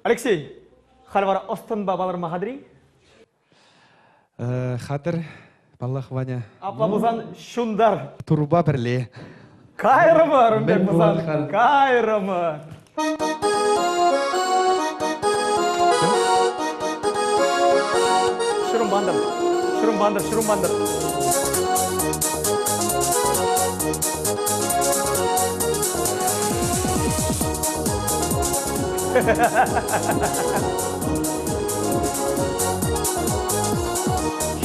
Алексей, халвара останба балар махадри? Хатыр, баллах Ваня. Аплабузан шундар. Турба бірле. Кайрымы, Рымбек Мен бузан. болған. Кайрымы. Шурумбандыр, шурумбандыр, шурумбандыр.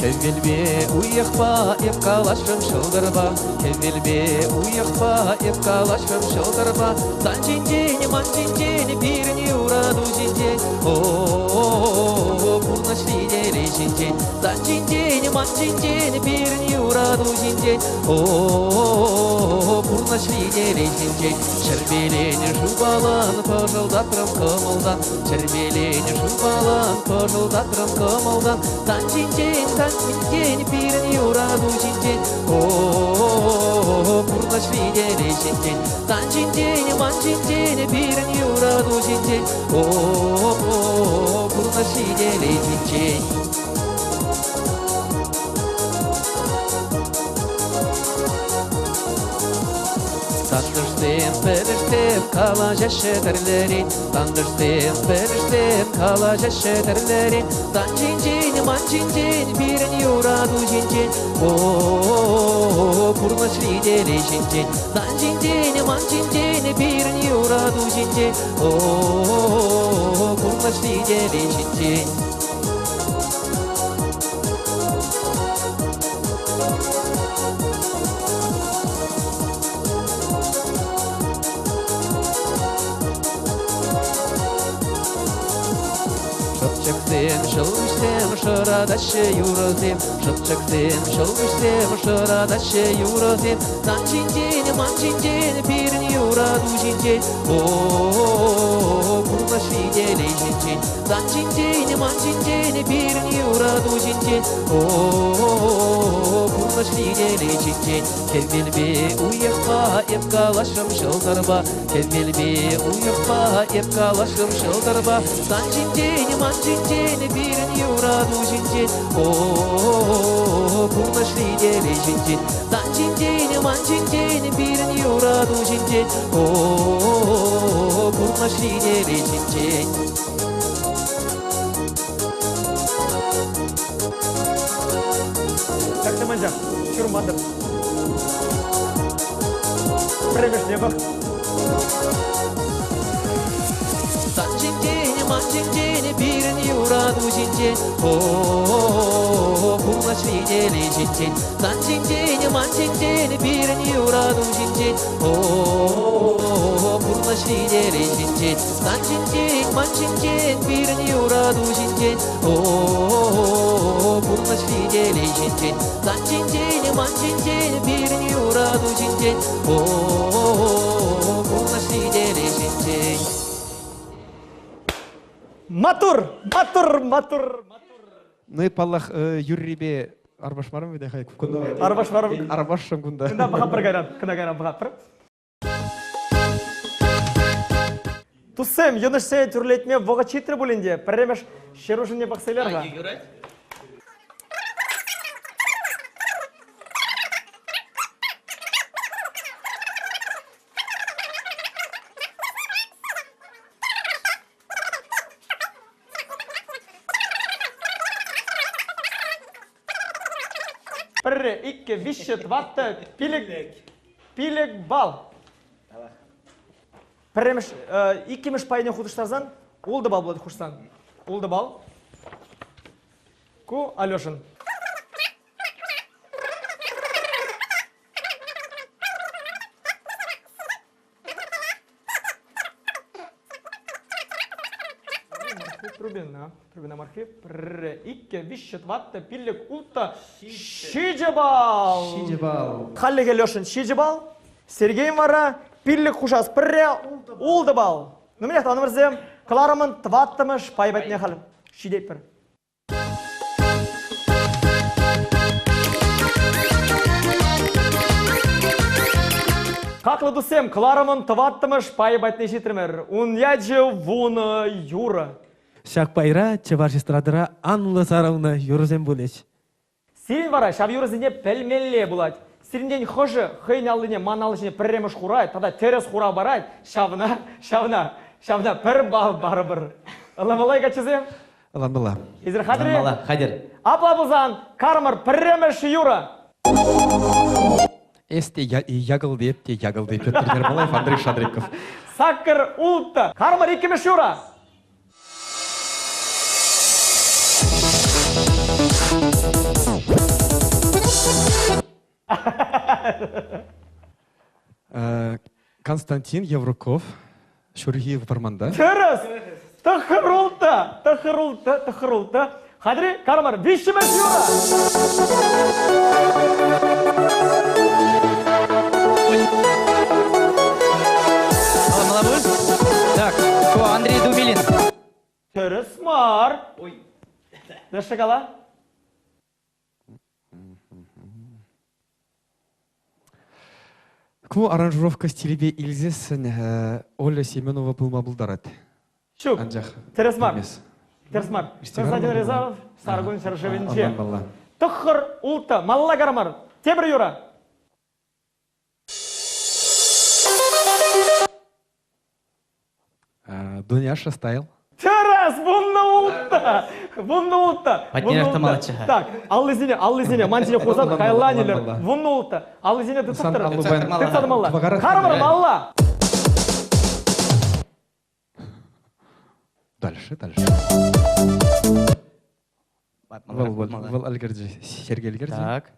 Кевелбе уйықпа, епкалашым шылдырба. Кевелбе уйықпа, епкалашым шылдырба. Сан-жин-жин, ман-жин-жин, біріне ұраду жин-жин. О-о-о-о, бұрнашли деле жин-жин. Сан-жин-жин, ман-жин-жин, біріне ұраду жин-жин. О-о-о-о, бұрнашли деле жин-жин. Шербелені жубалан, пожылдатырым кымылдан. Шербелені жубалан, пожылдатырым кымылдан. Сан-жин-жин, сан-жин-жин, біріне ұраду жин-жин. О-о-о-о, бұрнашли деле жин-жин. Сан-жин-жин, ман-жин-жин, біріне ұраду жин-жин. О-о-о-о, бұрнашли деле жин-жин. Tanıştım, periştim, kalaca şeterlerin. Tanıştım, periştim, kalaca şeterlerin. Tan-cin-cin, man-cin-cin, birini uğradı cin-cin. O-o-o-o, kurnaşli deli cin-cin. Tan-cin-cin, man-cin-cin, birini uğradı cin-cin. O-o-o-o, kurnaşli deli cin-cin. Шыпчыктым, шылгыштым, шырадашы юрызым. Шыпчыктым, шылгыштым, шырадашы юрызым. Сан-жин-жин, ман-жин-жин, біріне ұраду жин-жин. О-о-о-о, бұрнашли деле жин-жин. Сан-жин-жин, ман-жин-жин, біріне ұраду жин-жин. О-о-о-о, бұрнашли деле жин-жин. Келбелбе уйықпа, епкалашым шылдырба. Келбелбе уйықпа, епкалашым шылдырба. Сан-жин-жин, man-jin-jin, біріне ұраду жин-жин. О-о-о-о, бұрнашли деле жин-жин. Сан-жин-жин, man-jin-jin, біріне ұраду жин-жин. О-о-о-о, бұрнашли деле жин-жин. Шактаманжан, шурумбандыр. Премешне бақ. Сан-жин-жин, man-jin-jin, біріне ұраду жин-жин. О-о-о-о, бұрнашли деле жин-жин. Сан-жин-жин, man-jin-jin, біріне ұраду жин-жин. О-о-о-о, бұрнашли деле жин-жин. Сан-жин-жин, man-jin-jin, біріне ұраду жин-жин. О-о-о-о, бұрнашли деле жин-жин. Сан-жин-жин, man-jin-jin, біріне ұраду жин-жин. О-о-о-о, бұрнашли деле жин-жин. Матур, матур, матур, матур. Ну и паллах юррибе арбаш марым биде хай кунда. Арбаш барым. Арбашым кунда. Кында бағап бір кайран, кында кайран бағап бір. Туссем, юнышсе түрлетме воға читрі болынде, пірремеш шерушыне бақсайларға. Бірі, икі, виші, тватты, пилік, бал. Пірремеш, икемеш пайыне құдыштарзан, олды бал болады құштан. Олды бал. Ку, Алешын. Трубина мархи. Бірі, икі, виші, тватты, пилік, ултта, шиджі бал. Шиджі бал. Халлеге Алешын, шиджі бал. Сергей Мара, пиллік құшас пірре, олды бал. Нүміне танымырзем, қыларымын тваттымыш пайбайтне қалым. Шидеп бір. Каклы дусем, кларамын тваттымыш пайбатны шитример. Ун яджи вуны юра. Шакпайра, чеваршистрадыра Анла Саровна юрзем булеч. Сирин вара, шав юрзине пельмелле булать. Сиринден хожы, хыйналыне маналышыне пірремыш хурайт, тада терес хура барайт. Шавна, пір барыбыр. Аламалай качызем? Аламала. Изір хадри? Аламала, хадир. Апла бұлзан, кармыр пірремыш юра. Эсте ягылды, Петр Ермолаев, Андрей Шадриков. Саккыр ултта, кармыр икіміш юра. Константин Евруков, Шургиев Барманда. Терес, тахырулта. Хадри, кармыр, вишіміш юра. Так, Андрей Думилин. Терес мар. Дашагала? Ку аранжировка стилебе Ильзесін Оля Семенова булдарат. Шук. Анжақ. Терес мар. Емес. Терес мар. Истемар Константин мар. Резалов, Саргун Саршевинче. Алла. Тахыр улта, малла кармыр. Тебір юра. Дуняша стайл. Терес, вунны улта. Патнеров тамалачыға. Так, аллызине, мантине қозан, Алла, кайланилер. алла. Вунны улта. Аллызине Сан дұттыр. Аллубен. Тыктады малла. Твагара- Кармыр малла. Дальше. Вал Альгерджи, Сергей Альгерджи. Так.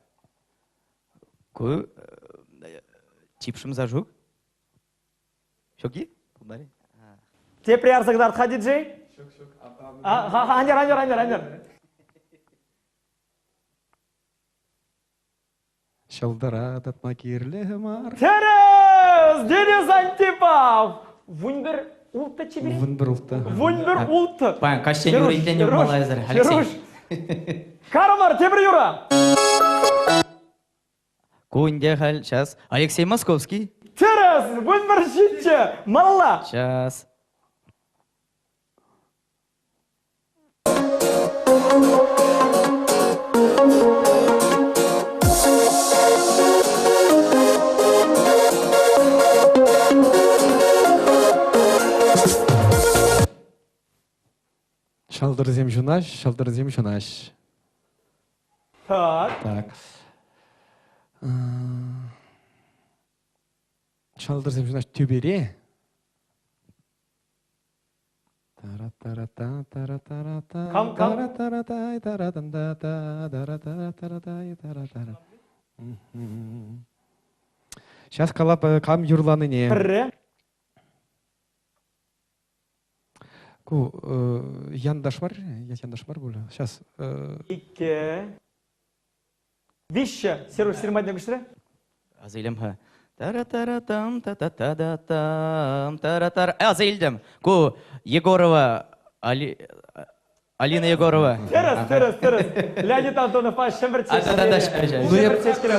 Ку чипшым зажуг. Шоки? Те приярзагдар хадиджей? Анер. Шалдара татма кирле мар. Терес! Денис Антипов! Вунбер улта чебери? Вунбер улта. Вунбер улта. Паян, каштен юра итлен малайзар. Алексей. Кармар, тебір юра! Кунде хал, сейчас. Алексей Московский. Терес! Вунбер шитче! Малла! Сейчас. Шалдырзем жунаш. Так. Шалдырзем жунаш тюбере. Кам. Сейчас калап кам юрланыне. Пірре. Ку яндаш бар бөлі. Сейчас. Ике. Вище. Серуш, сирмайдың күштірі? Азайлем ха. Тара-тара-там, та-та-та-да-там, тара-тара. Азайлем. Ку Егорова, Алина Егорова. Терес. Леонид Антонов, шымбірчешкелі.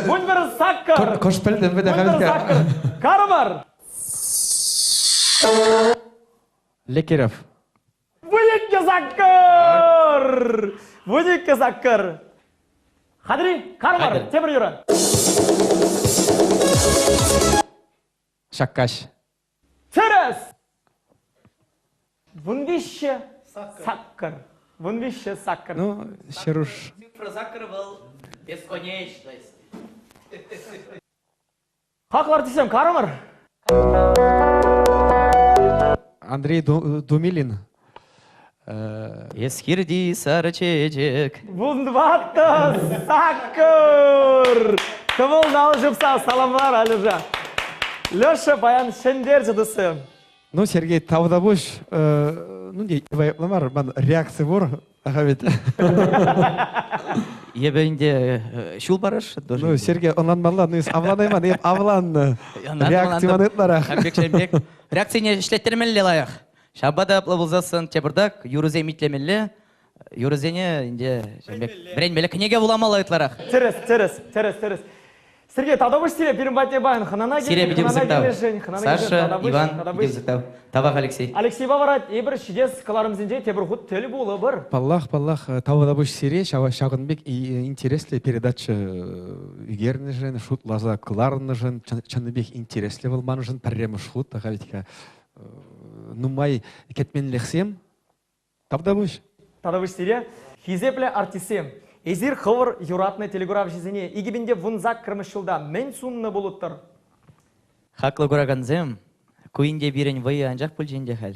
Вунбер саккар. Кошпелден беді қабілге. Кармар. Лекерев. Вуникке саккар. Хадри, кармар, тебір юра. Шаккаш. Терес. Вундище саккар. Ну, Шеруш. Цифра саккар был бесконечность. Хақлар десем, кармар. Андрей Думилин. Ескирди сарычечек. Вундватта саккар. Кымылдал жыпса, саламлар әліжа. Леша баян шендер жыдысы. Ну, Сергей, тавда бош, ну, не, вайпламар, бан реакция бор, ахавет. Ебенде шул барыш. Ну, Сергей, онлан малла, ну, авланайма, не авлан реакция манетларах. Реакция не шлеттермелле лайық. Шабада плавылзасын тебірдак, юрызе митлемелле, юрызене, инде, брен беле книге буламалы айтларах. Терес. Сергей, тогда вы сире пирмбате байн, ханана Сире келешень, бедем ханана зыктау. келешень, ханана келешень, Саша, тогда вы, Иван, тогда вы. бедем зыктау. Табақ Алексей. Алексей баварат, ебір шидес каларымызынде тебір худ телі болы бір. Паллах, тавада буш сире, шағынбек интересли передача игернежен, шут лаза кларнежен, чаныбек интересли болманежен, пәрремі шут, ғавитка нумай кетмен лексем, тавда буш. Тогда вы сире, хизепле артисем. Эзир хывыр юратны телеграф жизине, игибінде вунзак кірмішілда мен сунны болуттыр. Хаклы күраганзем, куинде бирен вайы анжақ бұл жинде хәл.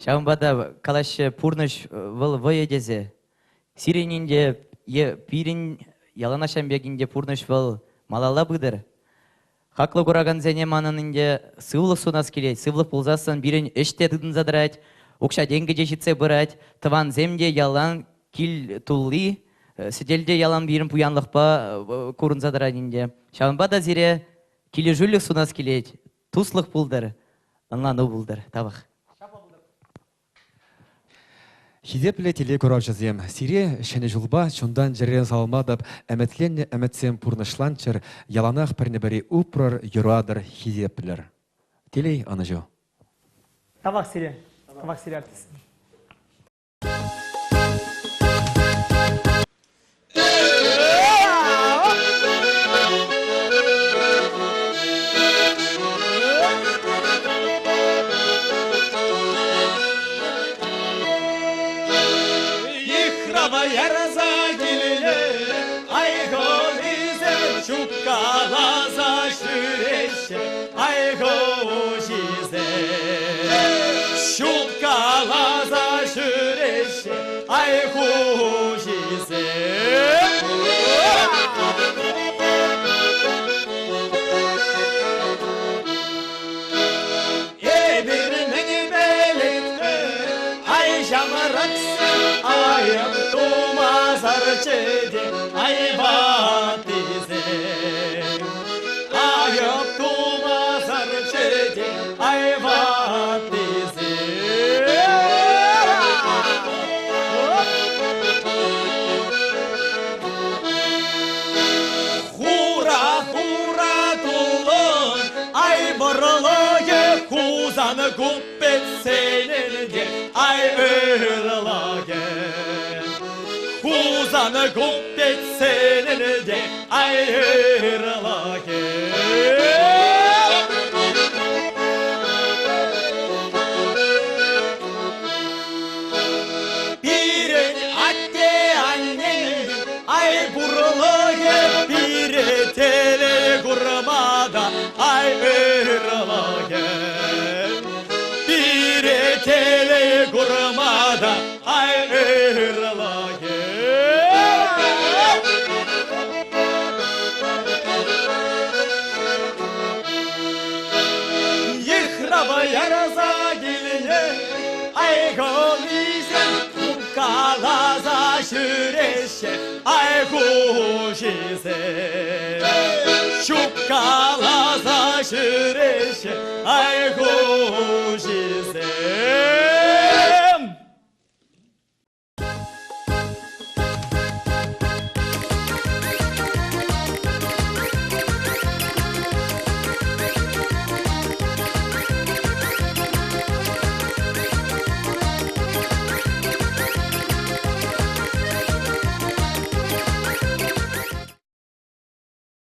Шағынбада калашы пурныш выл вайы дезе. Сиренінде пирен яланашан бегінде пурныш выл малала бұдыр. Хаклы күраганзене манынынде сывлық сунас келет, сывлық бұлзасын бирен іште дыдын задырать, оқша денгі жешітсе бұрать, тыван земде ялан кил тулли, сиделде ялан бирен пуянлық па көрін задырадинде. Шағынбада зире киле жүлік сунас келет, туслық бұлдыр, ынлану бұлдыр, табық. Хидепле теле көріп жазем. Сире шәне жылба, шундан жерен салмадып, әмәтленне әмәтсем пурнышланчыр, яланақ пірнебәрі ұпрар юрадыр хидеплер. Телей аны жо. Табақ сире артисем. Guppet senelge ay ırlage Huzanı guppet senelge ay ırlage Birin atte anne ay burlage bir tele gurmada ay ırlage Tele gurmada ay ırlage Yıhraba yaraza geline ay golize Kalaza şüreşe ay kuşize Şup kalaza şüreşe ay kuşize